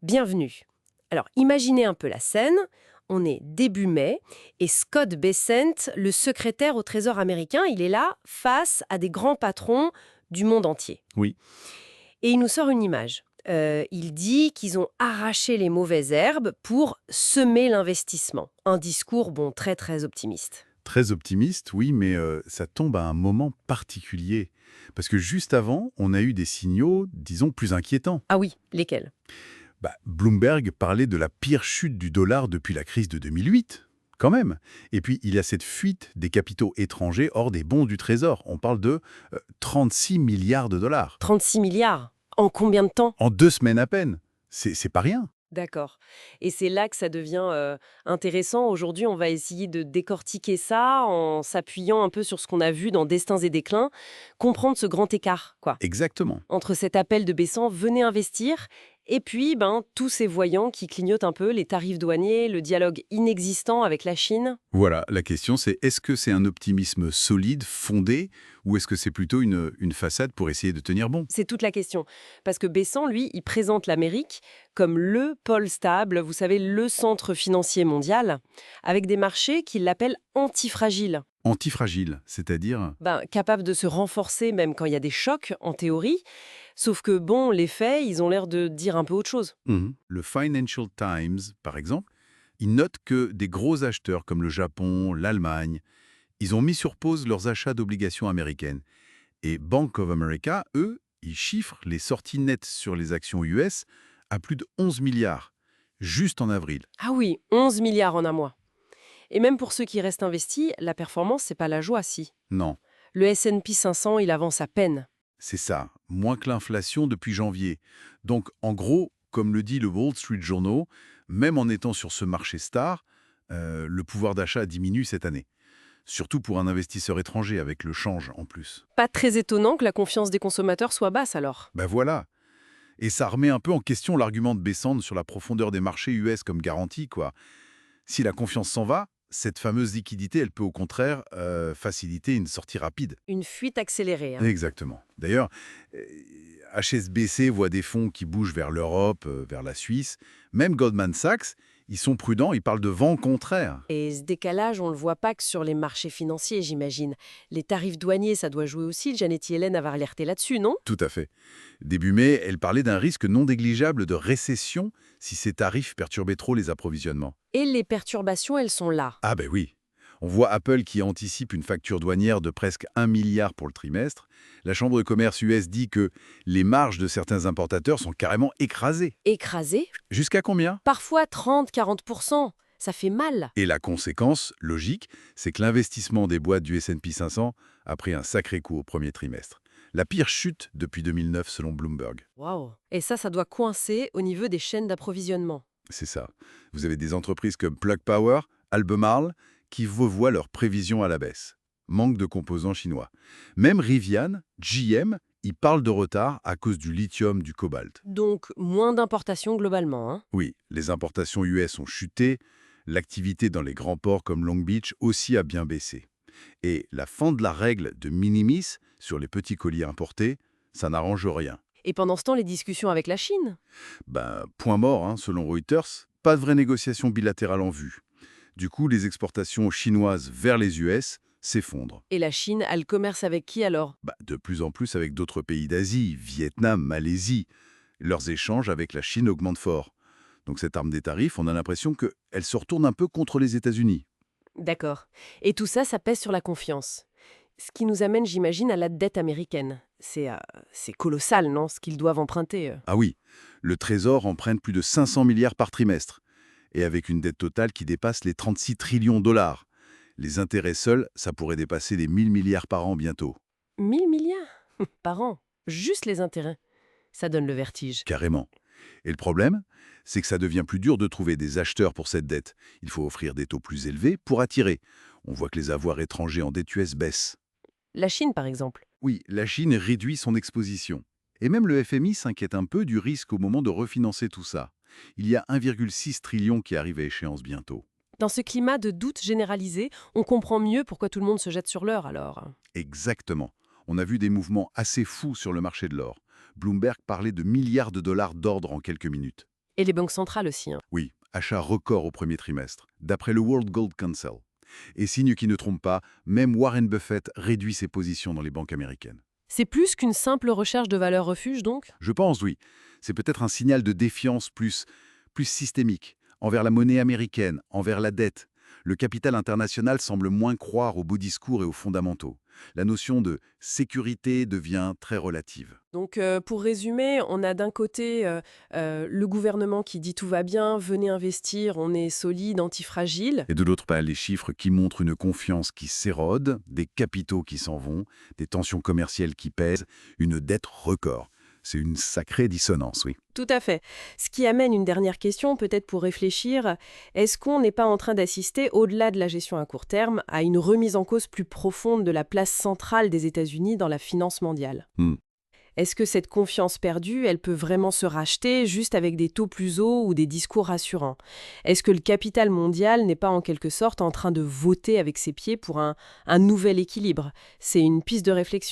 Bienvenue. Alors, imaginez un peu la scène. On est début mai et Scott Bessent, le secrétaire au Trésor américain, il est là face à des grands patrons du monde entier. Oui, Et il nous sort une image. Il dit qu'ils ont arraché les mauvaises herbes pour semer l'investissement. Un discours, bon, très très optimiste. très optimiste, oui, mais ça tombe à un moment particulier. Parce que juste avant, on a eu des signaux, disons, plus inquiétants. Ah oui, lesquels? Bloomberg parlait de la pire chute du dollar depuis la crise de 2008, quand même. Et puis, il y a cette fuite des capitaux étrangers hors des bons du Trésor. On parle de 36 milliards de dollars. 36 milliards. En combien de temps? En 2 semaines à peine. C'est pas rien. D'accord. Et c'est là que ça devient intéressant. Aujourd'hui, on va essayer de décortiquer ça en s'appuyant un peu sur ce qu'on a vu dans Destins et Déclins, comprendre ce grand écart, quoi, Exactement. entre cet appel de Bessan, venez investir, et puis tous ces voyants qui clignotent un peu, les tarifs douaniers, le dialogue inexistant avec la Chine. Voilà, la question c'est est-ce que c'est un optimisme solide, fondé, ou est-ce que c'est plutôt une façade pour essayer de tenir bon? C'est toute la question. Parce que Bessan, lui, il présente l'Amérique comme le pôle stable, vous savez, le centre financier mondial, avec des marchés qu'il appelle antifragiles. Antifragile, c'est-à-dire... Capable de se renforcer même quand il y a des chocs, en théorie. Sauf que, bon, les faits, ils ont l'air de dire un peu autre chose. Le Financial Times, par exemple, il note que des gros acheteurs comme le Japon, l'Allemagne, ils ont mis sur pause leurs achats d'obligations américaines. Et Bank of America, eux, ils chiffrent les sorties nettes sur les actions US à plus de 11 milliards, juste en avril. Ah oui, 11 milliards en un mois. Et même pour ceux qui restent investis, la performance, c'est pas la joie, si. Non, Le S&P 500, il avance à peine. c'est ça, moins que l'inflation depuis janvier. Donc, en gros, comme le dit le Wall Street Journal, même en étant sur ce marché star, le pouvoir d'achat diminue cette année. Surtout pour un investisseur étranger avec le change en plus. Pas très étonnant que la confiance des consommateurs soit basse, alors. Ben voilà. Et ça remet un peu en question l'argument de Bessante sur la profondeur des marchés US comme garantie, quoi. Si la confiance s'en va, cette fameuse liquidité, elle peut au contraire faciliter une sortie rapide. Une fuite accélérée, hein. Exactement. D'ailleurs, euh, HSBC voit des fonds qui bougent vers l'Europe, vers la Suisse. Même Goldman Sachs, ils sont prudents, ils parlent de vent contraire. Et ce décalage, on le voit pas que sur les marchés financiers, j'imagine. Les tarifs douaniers, ça doit jouer aussi. Janet Yellen avait alerté là-dessus, non? Tout à fait. Début mai, elle parlait d'un risque non négligeable de récession si ces tarifs perturbaient trop les approvisionnements. Et les perturbations, elles sont là. Ah ben oui. On voit Apple qui anticipe une facture douanière de presque 1 milliard pour le trimestre. La Chambre de commerce US dit que les marges de certains importateurs sont carrément écrasées. Écrasées, Jusqu'à combien? parfois 30-40%. Ça fait mal. Et la conséquence, logique, c'est que l'investissement des boîtes du S&P 500 a pris un sacré coup au premier trimestre. La pire chute depuis 2009 selon Bloomberg. Waouh. Et ça doit coincer au niveau des chaînes d'approvisionnement. C'est ça. Vous avez des entreprises comme Plug Power, Albemarle, qui revoient leurs prévisions à la baisse. Manque de composants chinois. Même Rivian, GM, ils parlent de retard à cause du lithium, du cobalt. Donc, moins d'importations globalement, hein. Oui, les importations US ont chuté, l'activité dans les grands ports comme Long Beach aussi a bien baissé. Et la fin de la règle de minimis sur les petits colis importés, ça n'arrange rien. Et pendant ce temps, les discussions avec la Chine? Point mort, hein, selon Reuters, pas de vraie négociation bilatérale en vue. Du coup, les exportations chinoises vers les US s'effondrent. Et la Chine, elle commerce avec qui alors? De plus en plus avec d'autres pays d'Asie, Vietnam, Malaisie. Leurs échanges avec la Chine augmentent fort. Donc cette arme des tarifs, on a l'impression qu'elle se retourne un peu contre les États-Unis. D'accord. Et tout ça, ça pèse sur la confiance. Ce qui nous amène, j'imagine, à la dette américaine. C'est colossal, non, ce qu'ils doivent emprunter. Ah oui, le Trésor emprunte plus de 500 milliards par trimestre, et avec une dette totale qui dépasse les 36 trillions de dollars. Les intérêts seuls, ça pourrait dépasser les 1000 milliards par an bientôt. 1000 milliards par an. Juste les intérêts. Ça donne le vertige. Carrément. Et le problème, c'est que ça devient plus dur de trouver des acheteurs pour cette dette. Il faut offrir des taux plus élevés pour attirer. On voit que les avoirs étrangers en dette US baissent. La Chine, par exemple. Oui, la Chine réduit son exposition. Et même le FMI s'inquiète un peu du risque au moment de refinancer tout ça. Il y a 1,6 trillion qui arrive à échéance bientôt. Dans ce climat de doute généralisé, on comprend mieux pourquoi tout le monde se jette sur l'or, alors. Exactement. On a vu des mouvements assez fous sur le marché de l'or. Bloomberg parlait de milliards de dollars d'ordre en quelques minutes. Et les banques centrales aussi, hein. Oui, achat record au premier trimestre, d'après le World Gold Council. Et signe qui ne trompe pas, même Warren Buffett réduit ses positions dans les banques américaines. C'est plus qu'une simple recherche de valeur refuge, donc? Je pense, oui. C'est peut-être un signal de défiance plus systémique, envers la monnaie américaine, envers la dette. Le capital international semble moins croire aux beaux discours et aux fondamentaux. La notion de sécurité devient très relative. Donc, pour résumer, on a d'un côté le gouvernement qui dit tout va bien, venez investir, on est solide, antifragile. Et de l'autre part, les chiffres qui montrent une confiance qui s'érode, des capitaux qui s'en vont, des tensions commerciales qui pèsent, une dette record. C'est une sacrée dissonance, oui. Tout à fait. Ce qui amène une dernière question, peut-être pour réfléchir. Est-ce qu'on n'est pas en train d'assister, au-delà de la gestion à court terme, à une remise en cause plus profonde de la place centrale des États-Unis dans la finance mondiale? Hmm. Est-ce que cette confiance perdue, elle peut vraiment se racheter juste avec des taux plus hauts ou des discours rassurants? Est-ce que le capital mondial n'est pas en quelque sorte en train de voter avec ses pieds pour un nouvel équilibre? C'est une piste de réflexion.